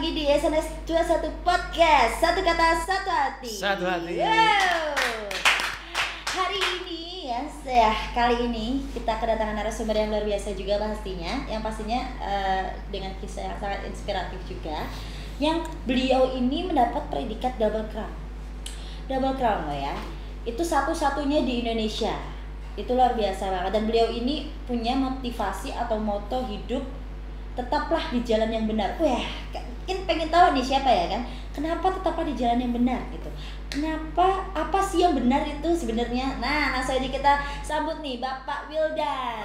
lagi di SNS 21 Podcast. Satu kata, satu hati. Satu hati. Wow. Hari ini kali ini kita kedatangan narasumber yang luar biasa juga pastinya. Yang pastinya dengan kisah yang sangat inspiratif juga. Yang beliau ini mendapat predikat double crown. Double crown loh ya. Itu satu-satunya di Indonesia. Itu luar biasa banget. Dan beliau ini punya motivasi atau moto hidup, tetaplah di jalan yang benar. Wah, kan pengen tahu nih siapa ya kan? Kenapa tetaplah di jalan yang benar gitu? Kenapa? Apa sih yang benar itu sebenarnya? Nah, langsung aja kita sambut nih Bapak Wildan.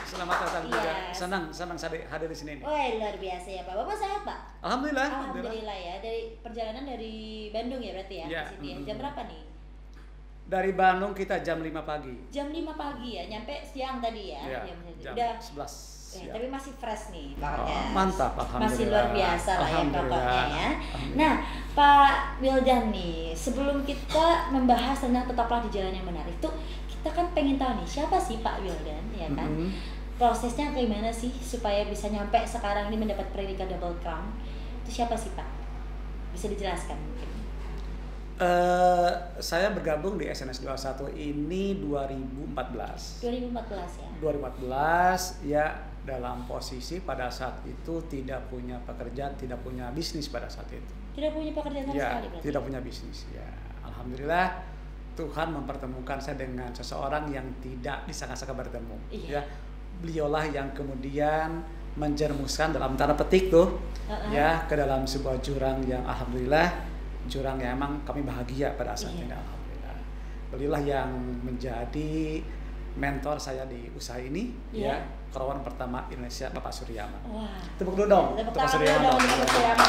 Selamat datang juga. Senang saya hadir di sini nih. Wah, luar biasa ya Pak. Bapak sehat Pak? Alhamdulillah. Alhamdulillah ya. Dari perjalanan dari Bandung ya berarti ya? Ya. Ke sini ya. Jam berapa nih? Dari Bandung kita jam 5 pagi. Jam 5 pagi ya, nyampe siang tadi ya? Ya, Jam udah 11. Ya. Tapi masih fresh nih Oh, pokoknya. mantap, alhamdulillah. Masih luar biasa lah ya pokoknya ya. Nah, Pak Wildan nih, sebelum kita membahas tentang tetaplah di jalan yang benar itu, kita kan pengen tahu nih siapa sih Pak Wildan ya kan? Prosesnya gimana sih supaya bisa nyampe sekarang ini mendapat predikat double crown? Itu siapa sih Pak? Bisa dijelaskan mungkin? Saya bergabung di SNS 21 ini 2014. 2014 ya? 2014 ya, dalam posisi pada saat itu tidak punya pekerjaan, tidak punya bisnis pada saat itu. Tidak punya pekerjaan sama Ya, sekali berarti? tidak punya bisnis ya. Alhamdulillah Tuhan mempertemukan saya dengan seseorang yang tidak disangka-sangka bertemu. Iya. Ya, beliaulah yang kemudian menjerumuskan dalam tanda petik tuh ya ke dalam sebuah jurang yang alhamdulillah jurang yang emang kami bahagia pada saat ini. Alhamdulillah. Beliaulah yang menjadi mentor saya di usaha ini ya. Kerawan pertama Indonesia Bapak Suryama. Wah. Tepuk dulu dong. Tepuk tangan dulu dong untuk Pak Suryama.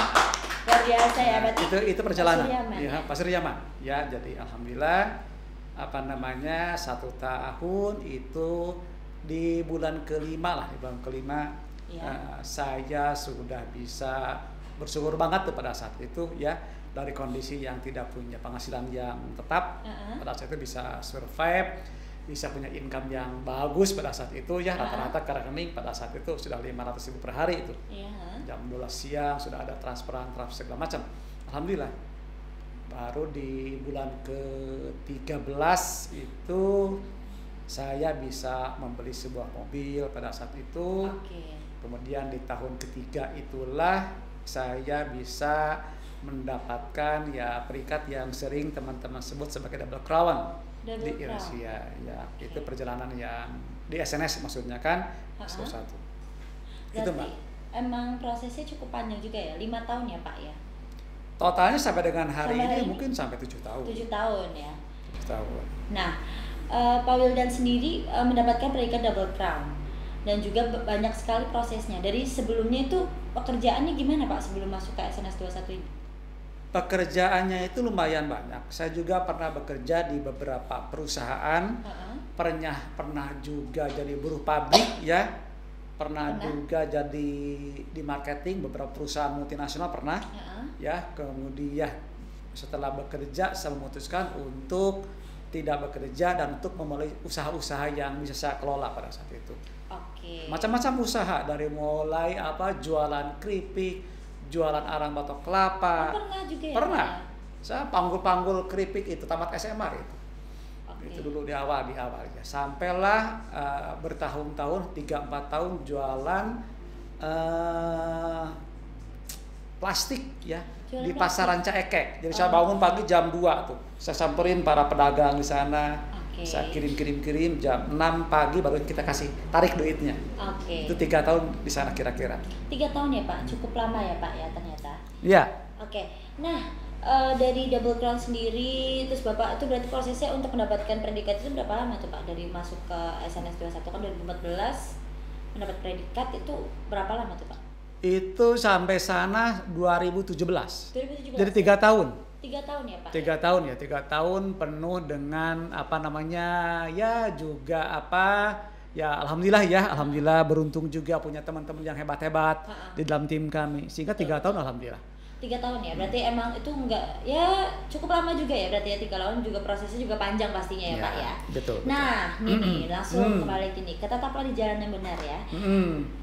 Luar biasa ya berarti. Itu perjalanan. Ya, Pak Suryama. Ya, jadi alhamdulillah 1 tahun itu di bulan kelima saya sudah bisa bersyukur banget tuh pada saat itu ya, dari kondisi yang tidak punya penghasilan yang tetap pada saat itu bisa survive, bisa punya income yang bagus pada saat itu ya, rata-rata ke rekening pada saat itu sudah 500.000 per hari itu. Jam 12 siang sudah ada transfer segala macam. Alhamdulillah. Baru di bulan ke-13 itu saya bisa membeli sebuah mobil pada saat itu. Kemudian di tahun ketiga itulah saya bisa mendapatkan ya peringkat yang sering teman-teman sebut sebagai double crown di Indonesia ya. Itu perjalanan yang di SNS maksudnya kan. Satu. Itu Mbak. Emang prosesnya cukup panjang juga ya, 5 tahun ya Pak ya? Totalnya sampai dengan hari ini mungkin sampai 7 tahun. 7 tahun ya. 7 tahun. Nah, Pak Wildan sendiri mendapatkan predikat double crown dan juga banyak sekali prosesnya. Dari sebelumnya itu pekerjaannya gimana Pak sebelum masuk ke SNS 21 ini? Pekerjaannya itu lumayan banyak. Saya juga pernah bekerja di beberapa perusahaan. Pernah juga jadi buruh pabrik ya. Pernah juga jadi di marketing beberapa perusahaan multinasional pernah. Ya, kemudian setelah bekerja saya memutuskan untuk tidak bekerja dan untuk memulai usaha-usaha yang bisa saya kelola pada saat itu. Macam-macam usaha, dari mulai jualan keripik, jualan arang batok kelapa. Pernah juga ya? Pernah. Saya panggul-panggul keripik itu tamat SMA itu. Itu dulu di awal ya. Sampailah bertahun-tahun 3-4 tahun jualan plastik ya. Di pasar Ranca Ekek. Jadi saya bangun pagi jam 2 tuh. Saya samperin para pedagang di sana. Saya kirim jam 6 pagi baru kita kasih tarik duitnya. Itu 3 tahun di sana kira-kira. 3 tahun ya Pak, cukup lama ya Pak ya ternyata. Iya. Nah dari double crown sendiri, terus Bapak itu berarti prosesnya untuk mendapatkan predikat itu berapa lama tuh Pak? Dari masuk ke SNS 21 kan 2014 mendapat predikat itu berapa lama tuh Pak? Itu sampai sana 2017. 2017. Jadi 3 tahun. 3 tahun ya Pak? 3 tahun penuh dengan ya juga ya alhamdulillah beruntung juga punya teman-teman yang hebat-hebat di dalam tim kami, sehingga 3 tahun alhamdulillah. 3 tahun ya, berarti emang itu enggak ya cukup lama juga ya, berarti ya 3 tahun juga prosesnya juga panjang pastinya ya, Pak ya. Betul. Nah, ini langsung kembali gini, tetaplah di jalan yang benar ya.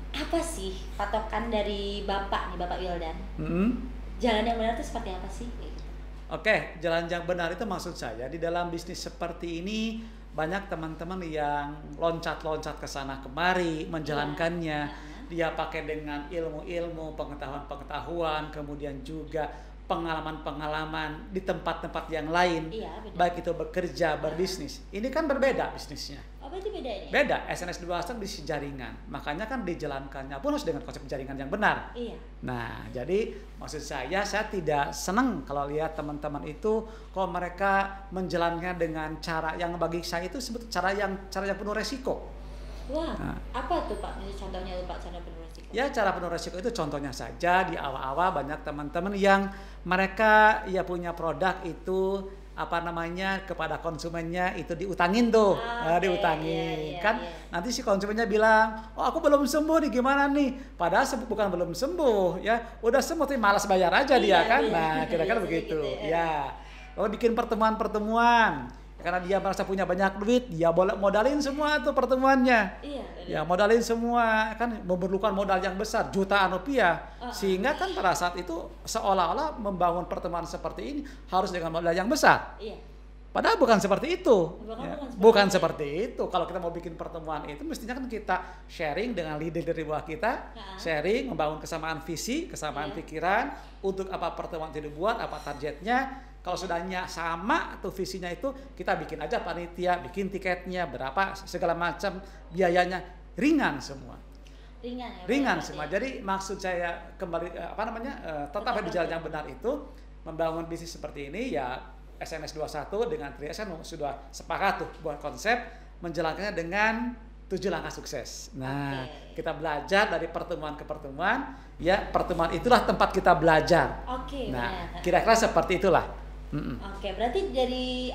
Apa sih patokan dari Bapak nih, Bapak Wildan? Jalan yang benar itu seperti apa sih? Oke, jalan yang benar itu maksud saya di dalam bisnis seperti ini banyak teman-teman yang loncat-loncat ke sana kemari menjalankannya. Dia pakai dengan ilmu-ilmu, pengetahuan-pengetahuan, kemudian juga pengalaman-pengalaman di tempat-tempat yang lain, baik itu bekerja, berbisnis. Ini kan berbeda bisnisnya. Oh, berarti beda ini? Beda, SNS 21 di jaringan. Makanya kan dijalankannya pun harus dengan konsep jaringan yang benar. Nah, jadi maksud saya tidak senang kalau lihat teman-teman itu kalau mereka menjalankan dengan cara yang bagi saya itu sebetulnya cara yang penuh resiko. Wah, apa tuh Pak? Contohnya tuh Pak, cara penuh resiko? Ya, cara penuh resiko itu contohnya saja di awal-awal banyak teman-teman yang mereka ya punya produk itu kepada konsumennya itu diutangin tuh, diutangin kan. Nanti si konsumennya bilang, oh aku belum sembuh nih, gimana nih? Padahal bukan belum sembuh ya, udah sembuh tapi malas bayar aja dia kan. Nah, kira-kira begitu ya. Kalau bikin pertemuan karena dia merasa punya banyak duit, dia boleh modalin semua tuh pertemuannya. Ya modalin semua, kan memerlukan modal yang besar, jutaan rupiah. Sehingga kan pada saat itu seolah-olah membangun pertemuan seperti ini harus dengan modal yang besar. Padahal bukan seperti itu. Bukan seperti itu. Kalau kita mau bikin pertemuan itu mestinya kan kita sharing dengan leader dari bawah kita, sharing, membangun kesamaan visi, kesamaan pikiran, untuk apa pertemuan itu dibuat, apa targetnya. Kalau sudahnya sama tuh visinya itu, kita bikin aja panitia, bikin tiketnya berapa, segala macam biayanya ringan semua. Ringan semua. Jadi maksud saya kembali tetap di jalan yang benar itu membangun bisnis seperti ini ya. SNS 21 dengan 3S sudah sepakat tuh buat konsep menjalankannya dengan 7 langkah sukses. Nah, kita belajar dari pertemuan ke pertemuan, ya pertemuan itulah tempat kita belajar. Nah, kira-kira seperti itulah. Berarti dari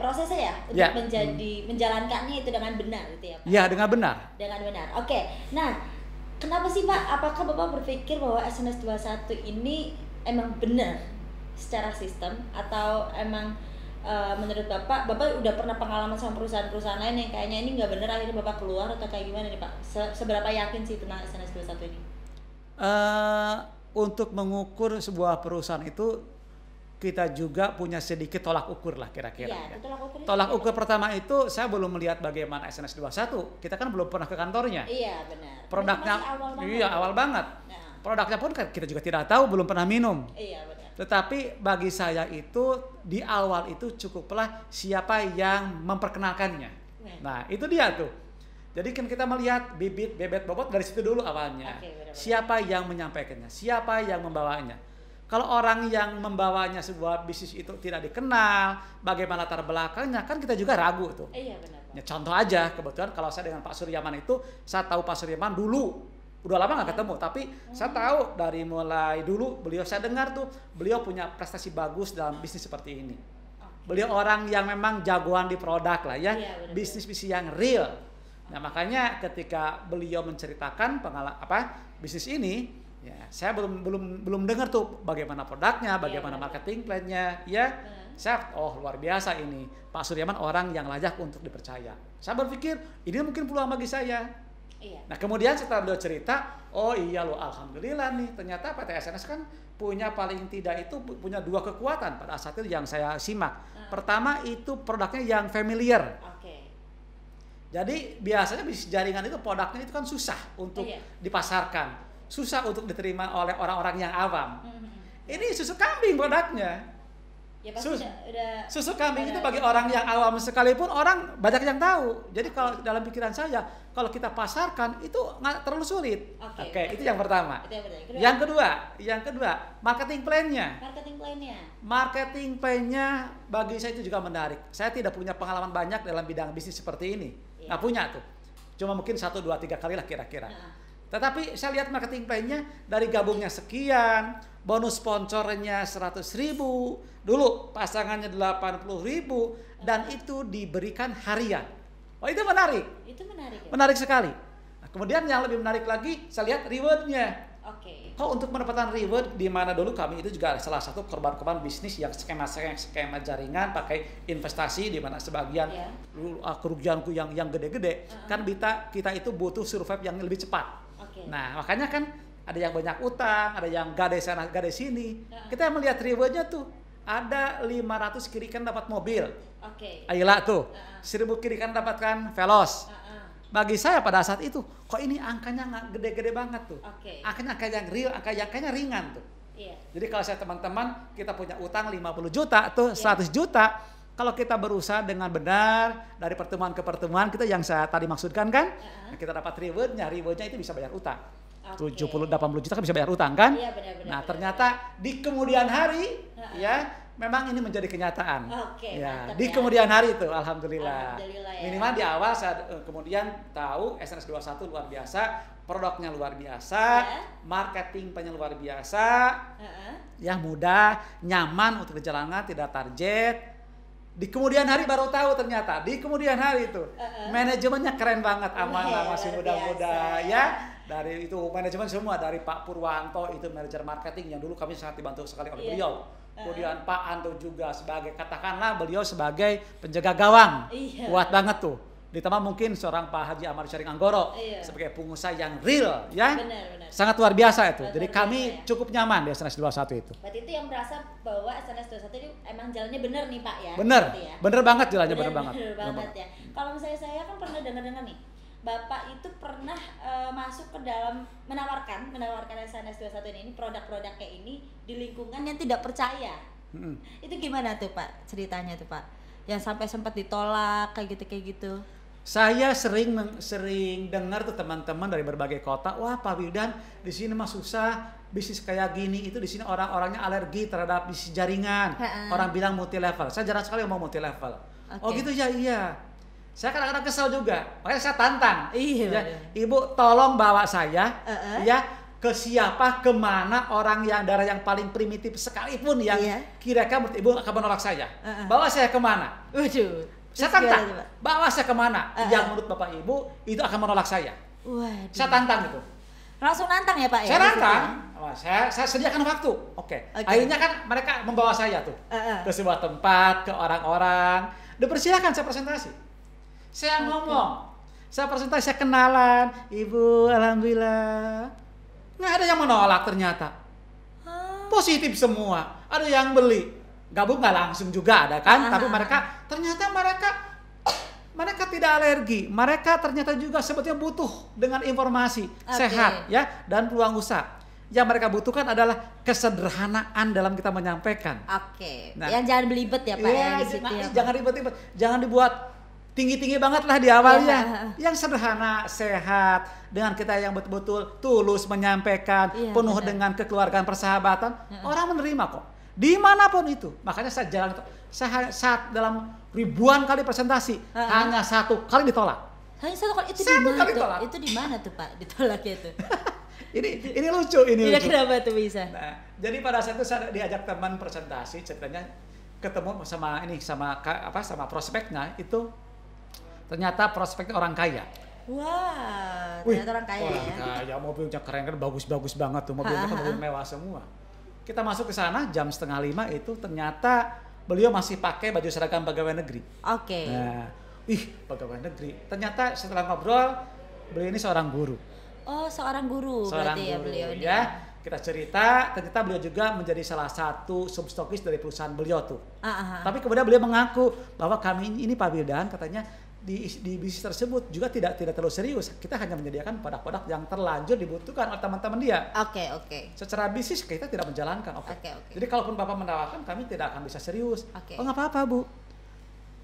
prosesnya ya untuk menjalankannya itu dengan benar gitu ya Pak? Ya, dengan benar. Dengan benar. Nah, kenapa sih Pak? Apakah Bapak berpikir bahwa SNS 21 ini emang benar secara sistem atau emang menurut Bapak udah pernah pengalaman sama perusahaan-perusahaan lain yang kayaknya ini nggak benar akhirnya Bapak keluar atau kayak gimana nih Pak? Seberapa yakin sih tentang SNS 21 ini? Untuk mengukur sebuah perusahaan itu kita juga punya sedikit tolak ukur lah kira-kira. Tolak ukur pertama itu saya belum melihat bagaimana SNS 21. Kita kan belum pernah ke kantornya. Iya benar. Produknya awal banget. Produknya pun kita juga tidak tahu, belum pernah minum. Iya benar. Tetapi bagi saya itu di awal itu cukuplah siapa yang memperkenalkannya. Nah, itu dia tuh. Jadi kan kita melihat bebet bobot dari situ dulu awalnya. Siapa yang menyampaikannya, siapa yang membawanya. Kalau orang yang membawanya sebuah bisnis itu tidak dikenal, bagaimana latar belakangnya, kan kita juga ragu tuh. Iya benar. Ya, contoh aja, kebetulan kalau saya dengan Pak Suryaman itu, saya tahu Pak Suryaman dulu, udah lama nggak ketemu, tapi saya tahu dari mulai dulu beliau, saya dengar tuh beliau punya prestasi bagus dalam bisnis seperti ini. Beliau orang yang memang jagoan di produk lah ya, bisnis-bisnis yang real. Nah makanya ketika beliau menceritakan bisnis ini, ya, saya belum dengar tuh bagaimana produknya, bagaimana marketing plan-nya, ya. Saya luar biasa ini. Pak Suryaman orang yang layak untuk dipercaya. Saya berpikir ini mungkin peluang bagi saya. Nah, kemudian setelah beliau cerita, oh iya loh, alhamdulillah nih, ternyata PT SNS kan punya paling tidak itu punya 2 kekuatan pada saat itu yang saya simak. Pertama itu produknya yang familiar. Jadi biasanya bisnis jaringan itu produknya itu kan susah untuk dipasarkan. Susah untuk diterima oleh orang-orang yang awam. Ini susu kambing produknya. Ya pasti susu kambing itu bagi orang yang awam sekalipun orang banyak yang tahu. Jadi kalau dalam pikiran saya, kalau kita pasarkan itu nggak terlalu sulit. Itu yang pertama. Yang kedua, marketing plan-nya. Marketing plan-nya bagi saya itu juga menarik. Saya tidak punya pengalaman banyak dalam bidang bisnis seperti ini. Nggak punya tuh. Cuma mungkin 1, 2, 3 kali lah kira-kira. Tetapi saya lihat marketing plan-nya dari gabungnya sekian, bonus sponsornya 100.000, dulu pasangannya 80.000, dan itu diberikan harian. Oh itu menarik. Itu menarik. Menarik sekali. Nah, kemudian yang lebih menarik lagi, saya lihat reward-nya. Oke. Kalau untuk pendapatan reward, di mana dulu kami itu juga salah satu korban-korban bisnis yang skema jaringan pakai investasi, di mana sebagian kerugianku yang gede-gede, kan kita itu butuh survive yang lebih cepat. Nah makanya kan ada yang banyak utang, ada yang gade sana gade sini. Kita melihat rewardnya tuh ada 500 kiri kan dapat mobil. Ayla tuh 1000 kiri kan dapatkan Veloz. Bagi saya pada saat itu, kok ini angkanya nggak gede-gede banget tuh. Angkanya yang real, angkanya ringan tuh. Jadi kalau saya teman-teman, kita punya utang 50 juta tuh 100 juta. Kalau kita berusaha dengan benar dari pertemuan ke pertemuan, kita yang saya tadi maksudkan kan, kita dapat rewardnya itu bisa bayar utang. 70-80 juta kan bisa bayar utang kan? Nah ternyata di kemudian hari ya memang ini menjadi kenyataan. Di kemudian hari itu alhamdulillah minimal di awal saya kemudian tahu SNS 21 luar biasa, produknya luar biasa, marketing luar biasa, ya mudah, nyaman untuk dijalankan, tidak target. Di kemudian hari baru tahu ternyata di kemudian hari itu manajemennya keren banget, amanah masih muda-muda ya. Dari itu manajemen semua, dari Pak Purwanto itu manajer marketing yang dulu kami sangat dibantu sekali oleh beliau. Kemudian Pak Anto juga sebagai, katakanlah beliau sebagai penjaga gawang, kuat banget tuh. Ditambah mungkin seorang Pak Haji Ahmad Syaring Anggoro sebagai pengusaha yang real ya, sangat luar biasa itu. Jadi kami cukup nyaman di SNS 21 itu. Berarti itu yang merasa bahwa SNS 21 ini emang jalannya bener nih Pak ya? Bener banget jalannya, bener banget ya. Kalau misalnya saya kan pernah dengar nih, Bapak itu pernah masuk ke dalam menawarkan SNS 21 ini produk-produk kayak ini di lingkungan yang tidak percaya. Itu gimana tuh Pak ceritanya tuh Pak? Yang sampai sempat ditolak kayak gitu. Saya sering dengar tuh teman-teman dari berbagai kota, wah Pak Wildan di sini mah susah, bisnis kayak gini itu di sini orang-orangnya alergi terhadap bisnis jaringan. Orang bilang multi level. Saya jarang sekali ngomong multi level. Oh gitu ya, iya. Saya kadang-kadang kesel juga, makanya saya tantang. Ya, Ibu tolong bawa saya ya ke siapa, kemana orang yang daerah yang paling primitif sekalipun yang kira-kira Ibu akan menolak saya. Bawa saya kemana? Saya tantang, bawa saya kemana yang menurut Bapak Ibu itu akan menolak saya. Saya tantang itu. Langsung nantang ya Pak ya? Saya nantang, saya sediakan waktu. Oke. Akhirnya kan mereka membawa saya tuh ke sebuah tempat, ke orang-orang. Dipersilakan saya presentasi. Saya ngomong, saya presentasi, saya kenalan, Ibu, alhamdulillah, nggak ada yang menolak ternyata, positif semua, ada yang beli, gabung nggak langsung juga ada kan, tapi mereka tidak alergi, mereka ternyata juga sebetulnya butuh dengan informasi sehat ya dan peluang usaha. Yang mereka butuhkan adalah kesederhanaan dalam kita menyampaikan. Nah, yang jangan belibet ya Pak ya, di situ ya, jangan ribet-ribet, jangan dibuat tinggi-tinggi banget lah di awalnya. Yang sederhana, sehat, dengan kita yang betul-betul tulus menyampaikan, penuh dengan kekeluargaan, persahabatan, orang menerima kok. Dimanapun itu. Makanya saya jalan, saya saat dalam ribuan kali presentasi, hanya 1 kali ditolak. Hanya 1 kali? Itu di mana tuh? Itu di mana tuh Pak ditolaknya tuh? ini lucu, ini lucu. Kenapa tuh bisa? Nah, jadi pada saat itu saya diajak teman presentasi, ceritanya ketemu sama prospeknya itu. Ternyata prospeknya orang kaya. Wah, ternyata orang kaya ya. Orang kaya, mobilnya keren kan, bagus-bagus banget tuh, mobilnya kan mobil mewah semua. Kita masuk ke sana jam 4:30 itu ternyata beliau masih pakai baju seragam pegawai negeri. Nah, pegawai negeri. Ternyata setelah ngobrol, beliau ini seorang guru. Oh, seorang guru berarti ya beliau ini. Ya. Kita cerita, ternyata beliau juga menjadi salah satu substokis dari perusahaan beliau tuh. Tapi kemudian beliau mengaku bahwa kami ini Pak Wildan katanya di bisnis tersebut juga tidak terlalu serius. Kita hanya menyediakan produk-produk yang terlanjur dibutuhkan oleh teman-teman dia. Secara bisnis kita tidak menjalankan. Jadi kalaupun Bapak menawarkan, kami tidak akan bisa serius. Oh nggak apa-apa Bu.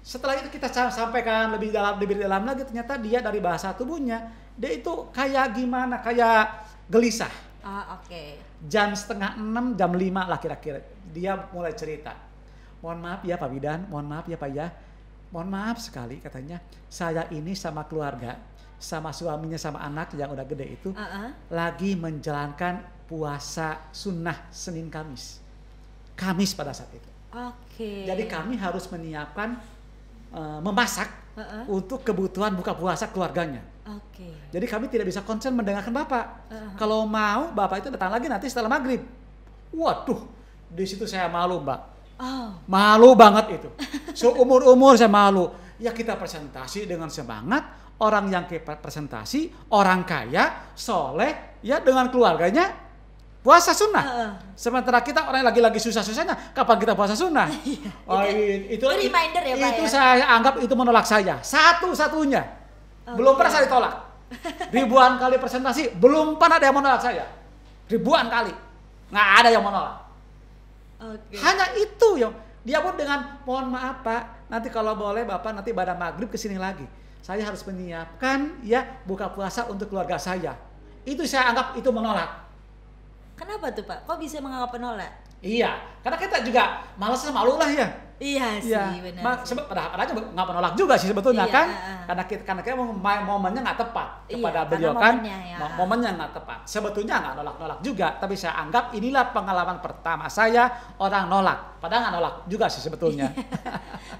Setelah itu kita sampaikan lebih dalam lagi, ternyata dia dari bahasa tubuhnya, dia itu kayak gimana, kayak gelisah. Jam 5:30, jam 5 lah kira-kira, dia mulai cerita. Mohon maaf ya Pak Wildan, mohon maaf ya Pak ya. Mohon maaf sekali katanya, saya ini sama keluarga, sama suaminya, sama anak yang udah gede itu, lagi menjalankan puasa sunnah Senin Kamis pada saat itu. Jadi kami harus menyiapkan, memasak untuk kebutuhan buka puasa keluarganya. Jadi kami tidak bisa konsen mendengarkan Bapak. Kalau mau Bapak itu datang lagi nanti setelah maghrib. Waduh, di situ saya malu Mbak. Malu banget itu. Seumur-umur saya malu. Ya kita presentasi dengan semangat. Orang yang presentasi, orang kaya, soleh, ya dengan keluarganya puasa sunnah. Sementara kita orang yang lagi susah-susahnya, kapan kita puasa sunnah? Itu reminder ya Pak. Itu saya anggap itu menolak saya. Satu-satunya. Belum pernah saya ditolak. Ribuan kali presentasi, belum pernah ada yang menolak saya. Ribuan kali. Nggak ada yang menolak. Hanya itu yang dia pun dengan mohon maaf Pak, nanti kalau boleh Bapak nanti pada maghrib kesini lagi. Saya harus menyiapkan ya buka puasa untuk keluarga saya. Itu saya anggap itu menolak. Kenapa tuh Pak? Kok bisa menganggap penolak? Iya, karena kita juga malas malu lah ya. Iya sih, benar. Padahal nggak menolak juga sih sebetulnya kan, karena kita momennya nggak tepat kepada beliau kan, momennya nggak tepat. Sebetulnya nggak nolak juga, tapi saya anggap inilah pengalaman pertama saya orang nolak, padahal nggak nolak juga sih sebetulnya.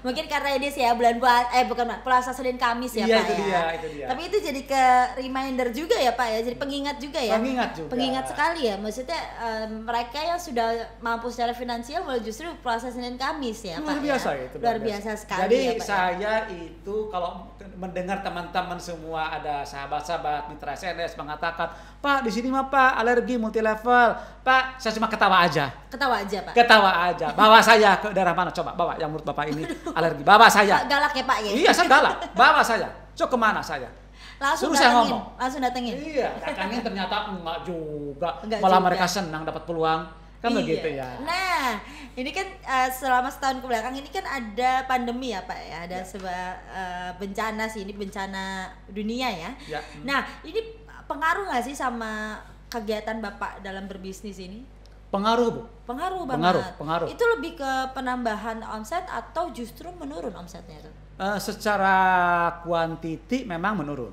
Mungkin karena ini sih ya puasa Senin Kamis ya Pak itu ya. Itu dia. Tapi itu jadi ke reminder juga ya Pak ya, jadi pengingat juga ya. Pengingat sekali ya, maksudnya mereka yang sudah mampu secara finansial malah justru puasa Senin Kamis ya Pak. Luar biasa sekali. Jadi ya, Pak, saya itu kalau mendengar teman-teman semua ada sahabat-sahabat mitra SNS mengatakan, Pak di sini mah Pak alergi multi level, Pak saya cuma ketawa aja Pak. Ketawa aja. Bawa saya ke daerah mana coba, bawa yang menurut Bapak ini alergi. Bawa saya. Galak ya Pak ya. Iya saya galak. Bawa saya. Coba kemana saya? Langsung datengin. Iya, datengin ternyata enggak juga. Malah mereka senang dapat peluang. Kan begitu ya. Nah, ini kan selama setahun kebelakang ini kan ada pandemi ya Pak ya, ada sebuah bencana sih, ini bencana dunia ya. Nah, ini pengaruh nggak sih sama kegiatan Bapak dalam berbisnis ini? Pengaruh Bu. Pengaruh banget. Pengaruh. Itu lebih ke penambahan omset atau justru menurun omsetnya itu? Secara kuantiti memang menurun.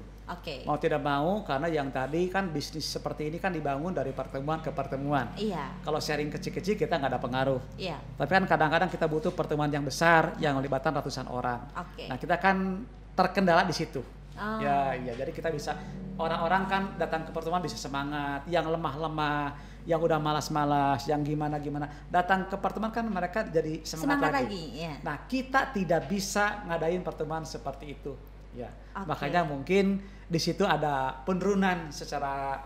Mau tidak mau karena yang tadi kan bisnis seperti ini kan dibangun dari pertemuan ke pertemuan. Kalau sharing kecil-kecil kita nggak ada pengaruh. Tapi kan kadang-kadang kita butuh pertemuan yang besar yang melibatkan ratusan orang. Nah kita kan terkendala di situ. Ya, jadi kita bisa orang-orang kan datang ke pertemuan bisa semangat, yang lemah-lemah, yang udah malas-malas, yang gimana-gimana datang ke pertemuan kan mereka jadi semangat lagi. Nah kita tidak bisa ngadain pertemuan seperti itu. Makanya mungkin di situ ada penurunan secara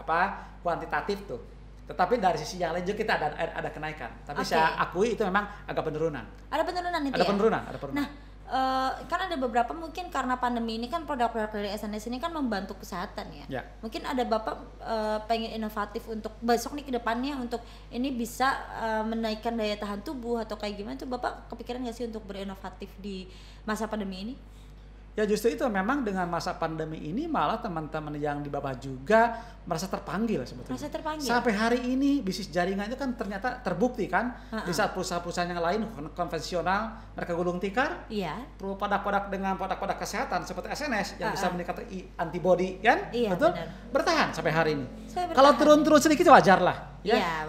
kuantitatif tuh. Tetapi dari sisi yang lain juga kita ada kenaikan. Tapi saya akui itu memang agak penurunan. Ada penurunan itu ada ya? Penurunan. Nah, kan ada beberapa mungkin karena pandemi ini kan produk-produk dari SNS ini kan membantu kesehatan ya. Mungkin ada Bapak pengen inovatif untuk besok nih ke depannya untuk ini bisa menaikkan daya tahan tubuh atau kayak gimana tuh Bapak kepikiran nggak sih untuk berinovatif di masa pandemi ini? Ya justru itu memang dengan masa pandemi ini malah teman-teman yang di bawah juga merasa terpanggil sebetulnya. Sampai hari ini bisnis jaringan itu kan ternyata terbukti kan di saat perusahaan-perusahaan yang lain konvensional mereka gulung tikar. Produk-produk dengan produk-produk kesehatan seperti SNS yang bisa meningkatkan antibody kan? Betul? Benar. Bertahan sampai hari ini. Kalau turun-turun sedikit wajar lah.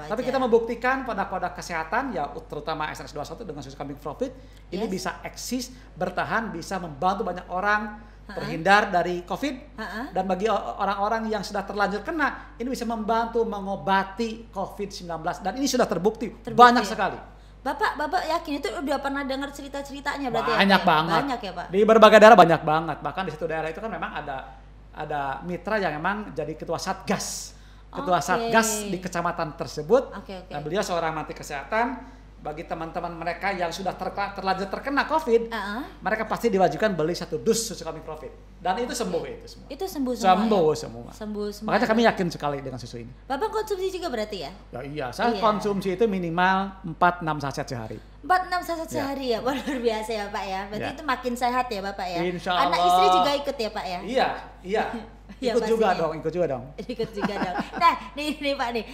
Tapi kita membuktikan produk-produk kesehatan ya terutama SNS21 dengan susu kambing profit ini bisa eksis, bertahan, bisa membantu banyak orang terhindar dari COVID dan bagi orang-orang yang sudah terlanjur kena ini bisa membantu mengobati COVID-19 dan ini sudah terbukti banyak sekali. Bapak yakin itu udah pernah dengar cerita-ceritanya berarti? Banyak banget. Banyak ya Pak. Di berbagai daerah banyak banget. Bahkan di satu daerah itu kan memang ada mitra yang memang jadi ketua satgas. Satgas di kecamatan tersebut. Nah, beliau seorang menteri kesehatan. Bagi teman-teman mereka yang sudah terlanjur terkena COVID, mereka pasti diwajibkan beli 1 dus susu kambing profit. Dan itu sembuh itu semua. Itu sembuh semua. Sembuh semua. Makanya kami yakin sekali dengan susu ini. Bapak konsumsi juga berarti ya? Iya, saya konsumsi itu minimal 4-6 saset sehari. 4-6 saset sehari ya? Luar biasa ya Pak ya. Berarti itu makin sehat ya Bapak ya? Insya Allah. Anak istri juga ikut ya Pak ya? Iya. Ikut juga dong. Ikut juga dong. Nah, nih Pak nih.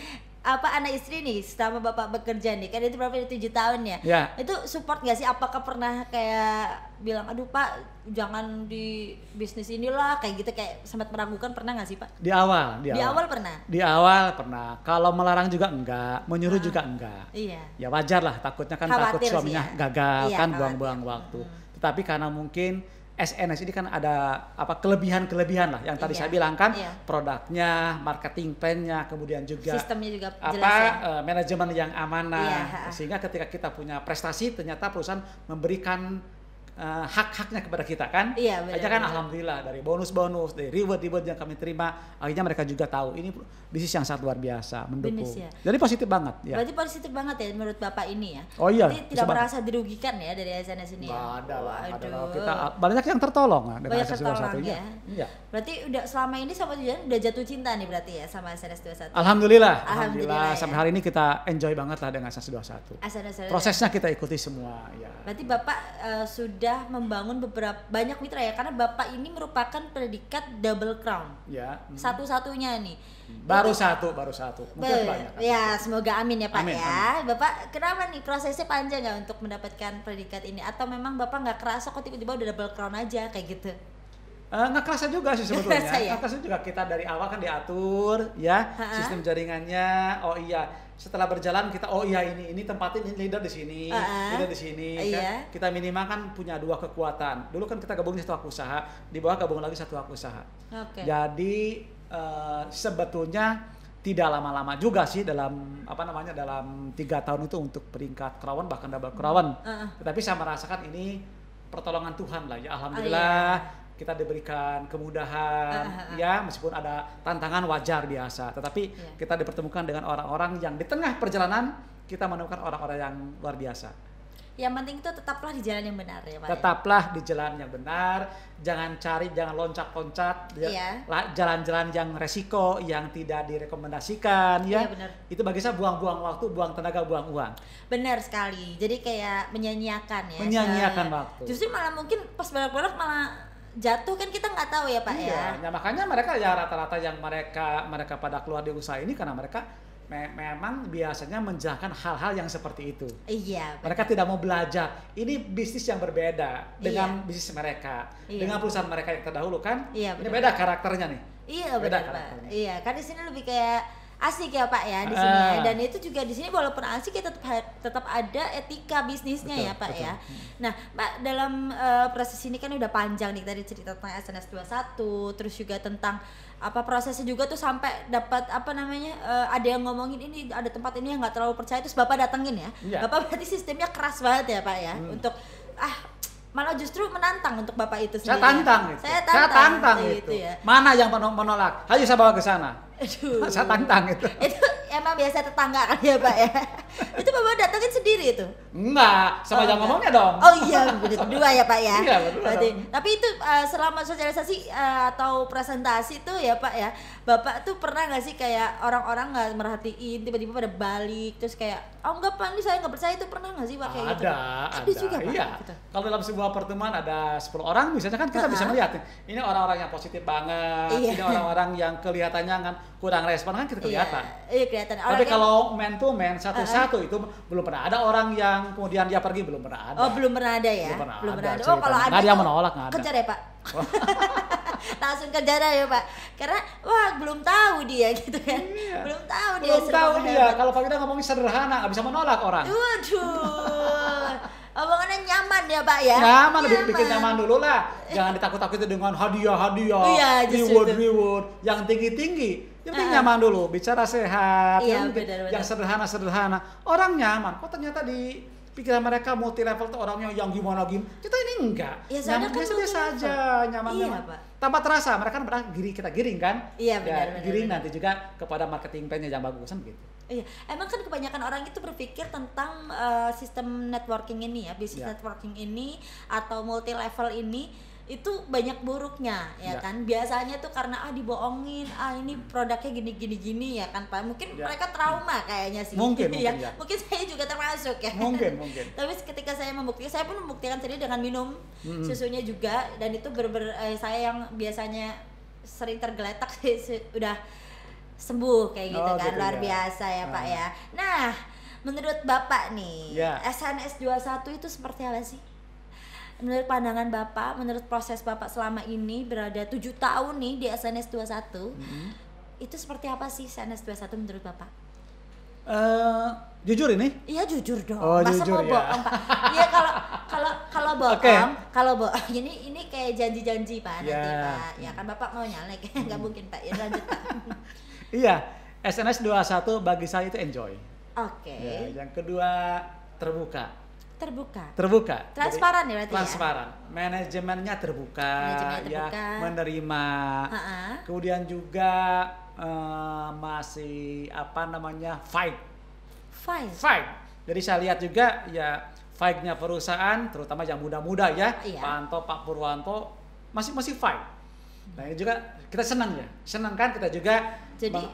Anak istri nih selama Bapak bekerja nih kan itu berapa 7 tahun ya? Itu support gak sih? Apakah pernah kayak bilang aduh Pak jangan di bisnis inilah kayak gitu, kayak sempat meragukan, pernah gak sih Pak? Di awal pernah. Di awal pernah. Kalau melarang juga enggak, menyuruh juga enggak. Ya wajar lah, takutnya kan takut suaminya gagal kan buang-buang waktu. Tetapi karena mungkin SNS ini kan ada kelebihan-kelebihan lah yang tadi saya bilang kan, produknya, marketing plan-nya, kemudian juga sistemnya juga jelas manajemen yang amanah, sehingga ketika kita punya prestasi ternyata perusahaan memberikan hak-haknya kepada kita kan. Aja kan alhamdulillah dari bonus-bonus, dari reward yang kami terima, akhirnya mereka juga tahu ini bisnis yang sangat luar biasa mendukung. Jadi positif banget ya. Berarti positif banget ya menurut Bapak ini ya. Oh iya. Jadi tidak merasa dirugikan ya dari SNS ini ya. Ada lah. Kita banyak yang tertolong dengan SNS 21 ya. Iya. Berarti udah selama ini sama tujuan udah jatuh cinta nih berarti ya sama SNS 21. Alhamdulillah ya. Sampai hari ini kita enjoy banget lah dengan SNS 21. Prosesnya kita ikuti semua ya. Berarti Bapak sudah membangun banyak mitra ya, karena Bapak ini merupakan predikat double crown. Ya. Satu-satunya nih. Baru satu. Mungkin banyak. Ya, semoga amin ya Pak amin, ya. Amin. Bapak kenapa nih prosesnya panjang nggak untuk mendapatkan predikat ini? Atau memang Bapak nggak kerasa kok tiba-tiba udah double crown aja kayak gitu? Nggak kerasa juga sih sebetulnya. Nggak kerasa juga, kita dari awal kan diatur ya sistem jaringannya. Oh iya, setelah berjalan kita ini tempatin ini leader di sini, leader di sini. Kan? Kita minimal kan punya 2 kekuatan. Dulu kan kita gabung di satu usaha, di bawah gabung lagi satu usaha. Jadi sebetulnya tidak lama-lama juga sih dalam dalam 3 tahun itu untuk peringkat crown bahkan double crown. Tetapi saya merasakan ini pertolongan Tuhan lah ya, alhamdulillah. Kita diberikan kemudahan ya, meskipun ada tantangan wajar biasa, tetapi kita dipertemukan dengan orang-orang yang di tengah perjalanan kita menemukan orang-orang yang luar biasa. Yang penting itu tetaplah di jalan yang benar ya Pak. Tetaplah di jalan yang benar, jangan loncat-loncat, jalan-jalan yang resiko, yang tidak direkomendasikan ya. Itu bagi saya buang-buang waktu, buang tenaga, buang uang. Benar sekali. Jadi kayak menyanyiakan ya. Menyanyiakan waktu. Justru malah mungkin pas balap-balap malah jatuh kan kita nggak tahu ya Pak ya. Makanya mereka ya rata-rata yang mereka pada keluar di usaha ini karena mereka memang biasanya menjalankan hal-hal yang seperti itu. Iya. Mereka tidak mau belajar. Ini bisnis yang berbeda dengan bisnis mereka, dengan perusahaan mereka yang terdahulu kan. Ini beda karakternya nih. Iya benar Pak. Iya, kan di sini lebih kayak asik ya Pak ya di sini ya. Dan itu juga di sini walaupun asik kita tetap ada etika bisnisnya ya Pak ya. Nah Pak, dalam proses ini kan udah panjang nih tadi cerita tentang SNS 21, terus juga tentang prosesnya juga tuh sampai dapat ada yang ngomongin ini ada tempat ini yang nggak terlalu percaya, terus Bapak datengin ya. Bapak berarti sistemnya keras banget ya Pak ya untuk malah justru menantang untuk Bapak itu sendiri. Saya tantang itu. Ya. Mana yang menolak? Ayo saya bawa ke sana. Aduh. Saya tantang itu. Itu emang biasa tetangga kan ya Pak ya. Itu Bapak datengin sendiri itu? Enggak, sama yang ngomongnya dong. Oh iya, berdua ya Pak ya. Iya, berdua. Tapi itu selama sosialisasi atau presentasi tuh ya Pak ya, Bapak tuh pernah nggak sih kayak orang-orang nggak merhatiin tiba-tiba pada balik terus kayak enggak Pak, ini saya nggak percaya, itu pernah nggak sih Pak kayak gitu? Ada juga Pak. Iya. Gitu. Kalau dalam sebuah pertemuan ada 10 orang misalnya kan kita bisa melihat ini orang-orang yang positif banget, ini orang-orang yang kelihatannya kan kurang respon kan kita kelihatan. Iya kelihatan. Tapi kalau man to man satu-satu itu belum pernah ada orang yang kemudian dia pergi, belum pernah ada. Oh belum pernah ada ya? Belum pernah ada. Oh kalau ada nggak ada yang menolak, nggak ada. Kejar ya Pak. Langsung kejar ya Pak. Karena belum tahu dia gitu kan. Belum tahu dia. Kalau Pak Ida ngomongin sederhana nggak bisa menolak orang. Waduh. Omongannya nyaman ya Pak ya. Nyaman. Bikin nyaman dulu lah. Jangan ditakut-takutin dengan hadiah, reward yang tinggi-tinggi. Yang penting nyaman dulu, bicara sehat, benar. yang sederhana. Orang nyaman, kok ternyata di pikiran mereka multi level tuh orangnya yang gimana. Kita ini enggak. Nyaman biasa aja, nyaman. Tanpa terasa, mereka kan pernah kita giring kan? Iya benar. Giring nanti juga kepada marketing plan-nya yang bagus kan begitu. Iya, emang kan kebanyakan orang itu berpikir tentang sistem networking ini ya, bisnis networking ini atau multi level ini itu banyak buruknya ya kan. Biasanya tuh karena dibohongin, ini produknya gini ya kan Pak. Mungkin mereka trauma kayaknya sih. Mungkin Mungkin saya juga termasuk ya. Mungkin. Tapi ketika saya pun membuktikan sendiri dengan minum susunya juga, dan itu saya yang biasanya sering tergeletak udah sembuh kayak gitu kan. Luar biasa ya Pak ya. Nah, menurut Bapak nih, SNS 21 itu seperti apa sih? Menurut pandangan Bapak, menurut proses Bapak selama ini berada 7 tahun nih di SNS 21, itu seperti apa sih SNS 21 menurut Bapak? Jujur ini? Iya jujur dong. Oh, Masa jujur mau ya. bohong Pak? Iya kalau bohong, Okay. kalau bohong ini kayak janji-janji Pak nanti Yeah. Pak. Ya kan Bapak mau nyalek, nggak mungkin Pak. Ya lanjut Pak. Iya, SNS 21 bagi saya itu enjoy. Oke. Ya, yang kedua terbuka. Terbuka. Transparan ya berarti transparan. Manajemennya terbuka, ya, menerima. Kemudian juga masih fight. Jadi saya lihat juga ya fight-nya perusahaan, terutama yang muda-muda ya, Pak Anto, Pak Purwanto masih fight. Nah ini juga kita senang kan kita juga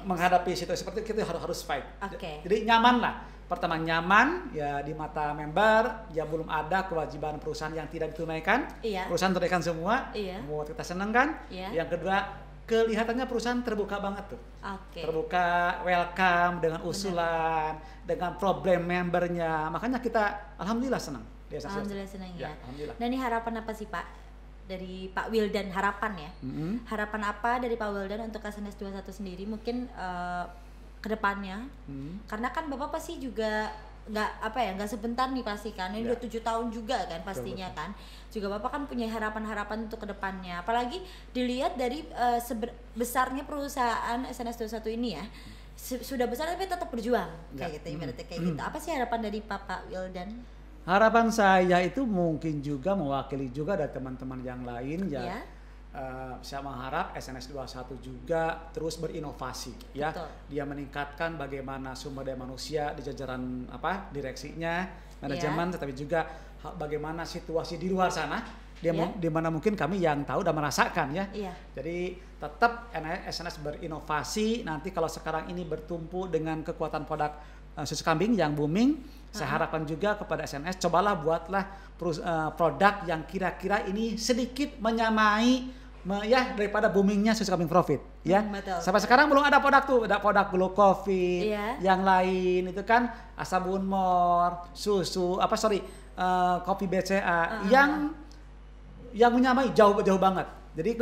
menghadapi situasi seperti itu harus fight. Jadi nyaman lah. Pertama nyaman ya di mata member, ya belum ada kewajiban perusahaan yang tidak ditunaikan. Perusahaan tunaikan semua, buat kita senang kan. Yang kedua kelihatannya perusahaan terbuka banget tuh. Terbuka, welcome dengan usulan, dengan problem membernya. Makanya kita alhamdulillah senang. Alhamdulillah senang ya. Alhamdulillah. Nah ini harapan apa sih Pak? Dari Pak Wildan harapan ya. Harapan apa dari Pak Wildan untuk SNS 21 sendiri mungkin ke depannya? Karena kan Bapak pasti juga nggak sebentar nih pasti kan. Ini udah 7 tahun juga kan pastinya kan. Juga Bapak kan punya harapan-harapan untuk ke depannya. Apalagi dilihat dari besarnya perusahaan SNS 21 ini ya. Sudah besar tapi tetap berjuang kayak gitu ibaratnya kayak gitu. Apa sih harapan dari Pak Wildan? Harapan saya itu mungkin juga mewakili juga dari teman-teman yang lain ya. Saya mengharap SNS 21 juga terus berinovasi ya. Dia meningkatkan bagaimana sumber daya manusia di jajaran direksinya, manajemen, tetapi juga bagaimana situasi di luar sana di mana mungkin kami yang tahu dan merasakan ya. Jadi tetap SNS berinovasi. Nanti kalau sekarang ini bertumpu dengan kekuatan produk susu kambing yang booming, saya harapkan juga kepada SNS cobalah buatlah produk yang kira-kira ini sedikit menyamai daripada boomingnya susu kambing profit ya. Sampai sekarang belum ada produk tuh, ada produk Glucovit, yang lain itu kan Asabun More, susu kopi BCA yang menyamai jauh banget. Jadi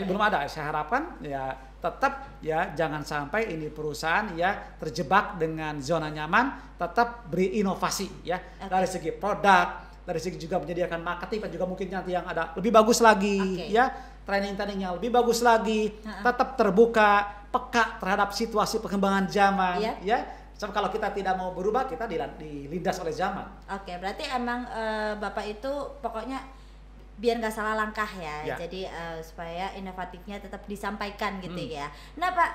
belum ada. Saya harapkan ya tetap ya jangan sampai ini perusahaan ya terjebak dengan zona nyaman, tetap beri inovasi ya dari segi produk, dari segi juga menyediakan marketing dan juga mungkin nanti yang ada lebih bagus lagi ya, training yang lebih bagus lagi, tetap terbuka, peka terhadap situasi perkembangan zaman ya. So, kalau kita tidak mau berubah kita dilindas oleh zaman. Berarti emang Bapak itu pokoknya biar nggak salah langkah ya. Jadi supaya inovatifnya tetap disampaikan gitu ya. Nah Pak,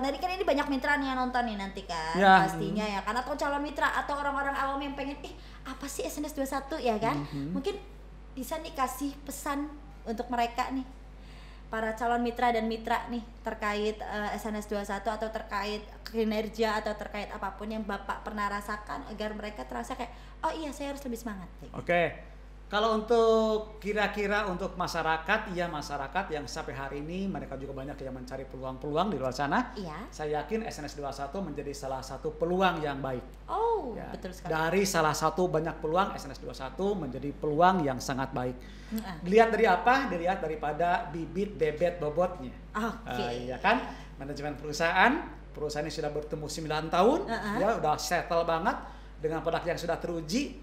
nanti kan ini banyak mitra nih yang nonton nih nanti kan pastinya ya kan, atau calon mitra atau orang-orang awam yang pengen apa sih SNS 21 ya kan. Mungkin bisa nih kasih pesan untuk mereka nih, para calon mitra dan mitra nih terkait SNS 21 atau terkait kinerja atau terkait apapun yang Bapak pernah rasakan agar mereka terasa kayak oh iya saya harus lebih semangat. Kalau untuk kira-kira untuk masyarakat yang sampai hari ini mereka juga banyak yang mencari peluang-peluang di luar sana. Saya yakin SNS 21 menjadi salah satu peluang yang baik. Betul sekali. Dari salah satu banyak peluang, SNS 21 menjadi peluang yang sangat baik. Dilihat dari apa? Dilihat daripada bibit bebet bobotnya. Ya kan? Manajemen perusahaan ini sudah bertumbuh 9 tahun, ya udah settle banget. Dengan produk yang sudah teruji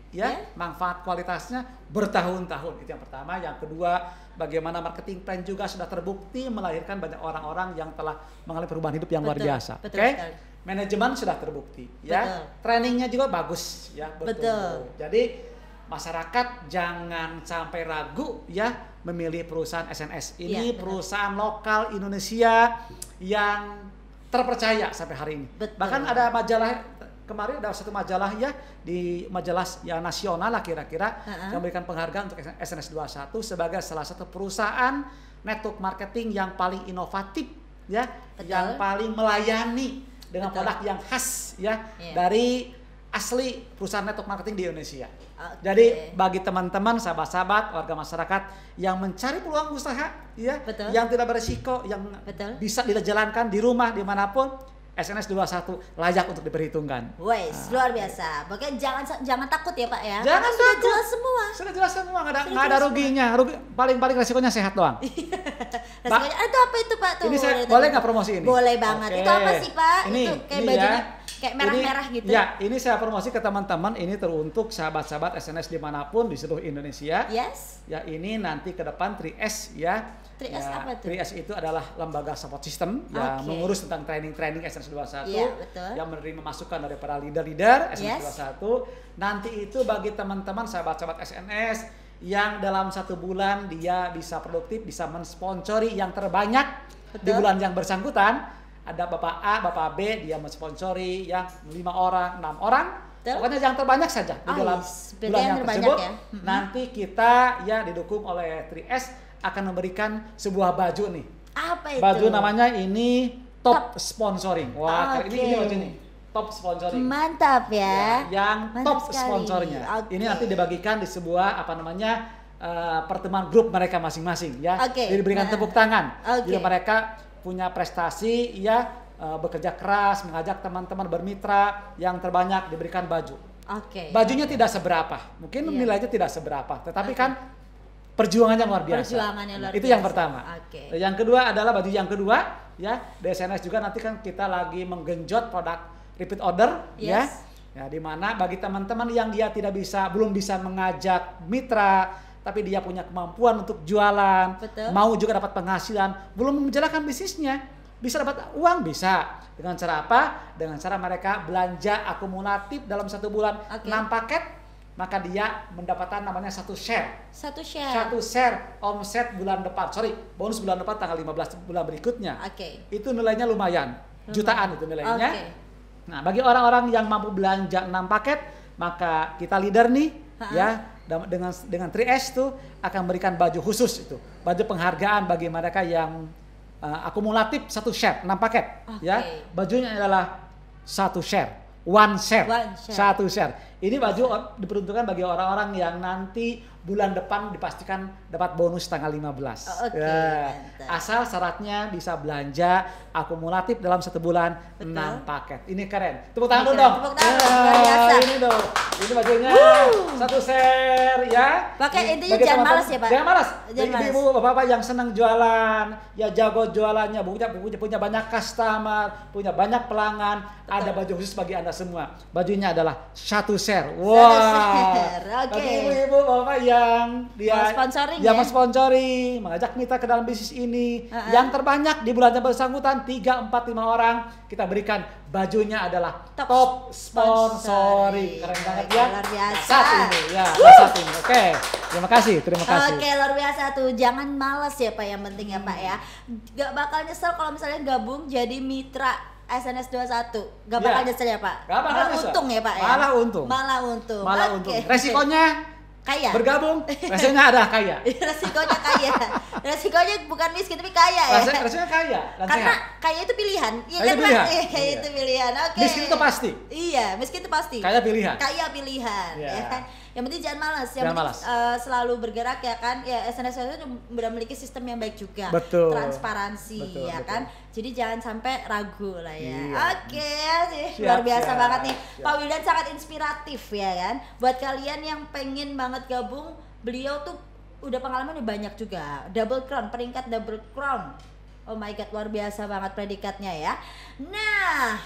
manfaat kualitasnya bertahun-tahun. Itu yang pertama. Yang kedua, bagaimana marketing plan juga sudah terbukti melahirkan banyak orang-orang yang telah mengalami perubahan hidup yang luar biasa. Manajemen sudah terbukti trainingnya juga bagus Jadi masyarakat jangan sampai ragu memilih perusahaan SNS ini. Perusahaan lokal Indonesia yang terpercaya sampai hari ini. Bahkan ada majalah kemarin, ada satu majalah di majalah nasional lah kira-kira yang memberikan penghargaan untuk SNS 21 sebagai salah satu perusahaan network marketing yang paling inovatif yang paling melayani dengan produk yang khas dari asli perusahaan network marketing di Indonesia. Jadi bagi teman-teman, sahabat-sahabat, warga masyarakat yang mencari peluang usaha yang tidak beresiko, yang bisa dijalankan di rumah dimanapun, SNS 21 layak untuk diperhitungkan. Luar biasa. Pokoknya jangan takut ya Pak ya. Jangan takut. Sudah jelas semua. Sudah jelas semua, nggak ada ruginya. Paling resikonya sehat doang. Resikonya itu apa itu Pak tuh? Ini boleh nggak promosi ini? Boleh banget. Itu apa sih Pak? Ini itu kayak bajunya. Kayak merah-merah gitu. Ya, ini saya promosi ke teman-teman. Ini teruntuk sahabat-sahabat SNS dimanapun di seluruh Indonesia. Yes. Ya, ini nanti ke depan 3S ya. 3S ya, apa tuh? 3S itu adalah lembaga support system yang mengurus tentang training SNS 21. Iya, betul. Yang menerima masukan dari para leader-leader SNS 21. Nanti itu bagi teman-teman sahabat-sahabat SNS yang dalam 1 bulan dia bisa produktif, bisa mensponsori yang terbanyak di bulan yang bersangkutan. Ada Bapak A, Bapak B, dia mensponsori yang 5 orang, 6 orang. Pokoknya yang terbanyak saja di dalam bulan yang tersebut. Ya. Nanti kita ya didukung oleh 3S akan memberikan sebuah baju nih. Apa itu? Baju namanya ini Top Sponsoring. Wah, ini baju nih. Top Sponsoring. Mantap ya. Yang mantap top sekali. sponsornya. Ini nanti dibagikan di sebuah pertemuan grup mereka masing-masing ya. Diberikan tepuk tangan. Jadi mereka punya prestasi ya, bekerja keras, mengajak teman-teman bermitra, yang terbanyak diberikan baju. Bajunya tidak seberapa, mungkin nilainya tidak seberapa, tetapi kan perjuangannya luar biasa. Itu yang pertama. Yang kedua adalah baju yang kedua ya, di SNS juga nanti kan kita lagi menggenjot produk repeat order ya. Ya, di mana bagi teman-teman yang dia belum bisa mengajak mitra, tapi dia punya kemampuan untuk jualan, mau juga dapat penghasilan, belum menjalankan bisnisnya, bisa dapat uang, bisa. Dengan cara apa? Dengan cara mereka belanja akumulatif dalam 1 bulan 6 paket, maka dia mendapatkan namanya 1 share. 1 share omset bulan depan. Bonus bulan depan tanggal 15 bulan berikutnya. Itu nilainya lumayan, jutaan itu nilainya. Nah, bagi orang-orang yang mampu belanja 6 paket, maka kita leader nih, ya. Dengan 3S tuh akan memberikan baju khusus itu, baju penghargaan bagi mereka yang akumulatif 1 share 6 paket ya. Bajunya adalah 1 share, 1 share. Ini baju diperuntukkan bagi orang-orang yang nanti bulan depan dipastikan dapat bonus tanggal 15. Asal syaratnya bisa belanja akumulatif dalam 1 bulan 6 paket. Ini keren. Tepuk tangan dulu dong. Tepuk tangan, luar biasa. Ini dong. Ini bajunya 1 share ya. Pakai intinya jangan malas ya Pak. Jangan malas. Ibu bapak-bapak yang senang jualan, ya jago jualannya, punya banyak customer, punya banyak pelanggan, ada baju khusus bagi Anda semua. Bajunya adalah 1 share. Wah. Bagi ibu-ibu bapak yang dia mensponsori, mengajak mitra ke dalam bisnis ini, yang terbanyak di bulannya bersangkutan 3, 4, 5 orang, kita berikan bajunya adalah top sponsoring. Keren banget ya. Luar biasa. Satu ini. Oke. Terima kasih. Oke, luar biasa tuh. Jangan malas ya Pak, yang penting ya Pak ya. Gak bakal nyesel kalau misalnya gabung jadi mitra SNS 21. Gak bakal nyesel ya Pak. Malah untung ya Pak ya. Malah untung. Resikonya kaya. Bergabung, resikonya ada kaya. Resikonya kaya. Resikonya bukan miskin tapi kaya ya. Resikonya kaya. Karena kaya itu pilihan. Iya kan Pak? Kaya itu pilihan. Miskin itu pasti. Iya, miskin itu pasti. Kaya pilihan. Ya kan. Yang penting jangan malas. Yang penting selalu bergerak ya kan. Ya SNS itu sudah memiliki sistem yang baik juga. Transparansi ya kan. Jadi jangan sampai ragu lah ya. Luar biasa banget nih. Pak Wildan sangat inspiratif ya kan. Buat kalian yang pengen banget gabung, beliau tuh udah pengalaman banyak juga. Peringkat double crown. Oh my god, luar biasa banget predikatnya ya. Nah,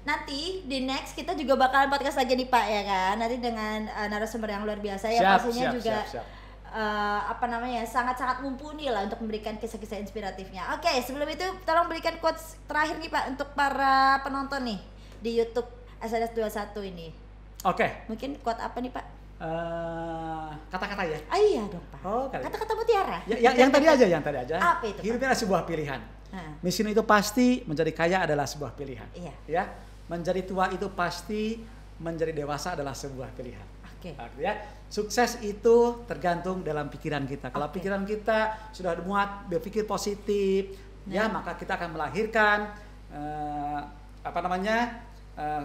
nanti di next kita juga bakalan podcast lagi nih Pak ya kan. Nanti dengan narasumber yang luar biasa ya, pastinya juga sangat-sangat mumpuni lah untuk memberikan kisah-kisah inspiratifnya. Oke, sebelum itu tolong berikan quotes terakhir nih Pak untuk para penonton nih di YouTube SNS 21 ini. Mungkin quote apa nih Pak? Kata-kata ya? Iya dong Pak. Kata-kata mutiara. Yang tadi aja. Apa itu? Hidup adalah sebuah pilihan. Miskin itu pasti, menjadi kaya adalah sebuah pilihan. Ya, menjadi tua itu pasti, menjadi dewasa adalah sebuah pilihan. Ya, sukses itu tergantung dalam pikiran kita. Kalau pikiran kita sudah muat berpikir positif, ya maka kita akan melahirkan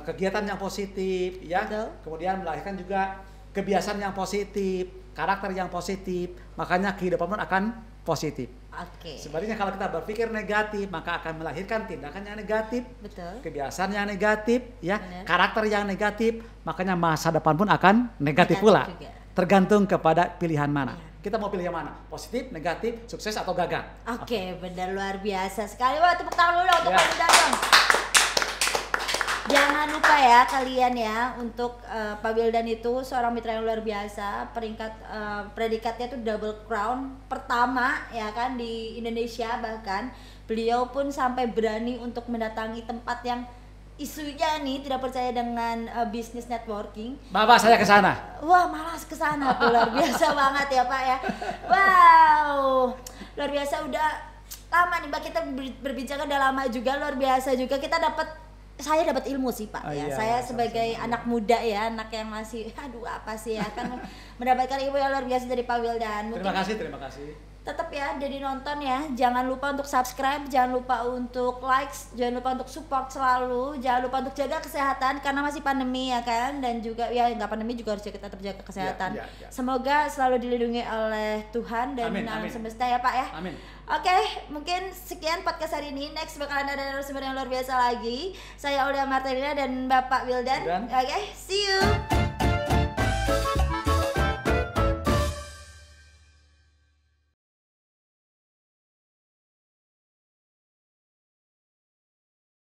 kegiatan yang positif, ya. Kemudian melahirkan juga kebiasaan yang positif, karakter yang positif. Makanya kehidupan pun akan positif. Sebaliknya kalau kita berpikir negatif, maka akan melahirkan tindakan yang negatif, kebiasaan yang negatif, ya, karakter yang negatif. Makanya masa depan pun akan negatif pula. Tergantung kepada pilihan mana. Kita mau pilih yang mana? Positif, negatif, sukses atau gagal? Benar, luar biasa sekali. Wah, tepuk tangan dulu untuk Pak Wildan dong. Jangan lupa ya kalian ya untuk Pak Wildan itu seorang mitra yang luar biasa, predikatnya itu double crown pertama ya kan di Indonesia, bahkan beliau pun sampai berani untuk mendatangi tempat yang isunya nih tidak percaya dengan bisnis networking. Bapak saya ke sana. Wah, malas ke sana tuh, luar biasa banget ya Pak ya. Wow, luar biasa, udah lama nih Mbak kita berbincang, udah lama juga, luar biasa juga saya dapat ilmu sih Pak ya. Iya, Saya sebagai anak muda ya, anak yang masih aduh apa sih ya kan mendapatkan ilmu yang luar biasa dari Pak Wildan. Terima kasih. Tetap ya jadi nonton ya. Jangan lupa untuk subscribe, jangan lupa untuk likes, jangan lupa untuk support selalu, jangan lupa untuk jaga kesehatan karena masih pandemi ya kan, dan juga ya nggak pandemi juga harus kita terjaga kesehatan. Ya. Semoga selalu dilindungi oleh Tuhan dan alam semesta ya Pak ya. Amin. Oke, mungkin sekian podcast hari ini. Next bakalan ada narasumber yang luar biasa lagi. Saya Aulia Martelina dan Bapak Wildan. Oke, see you.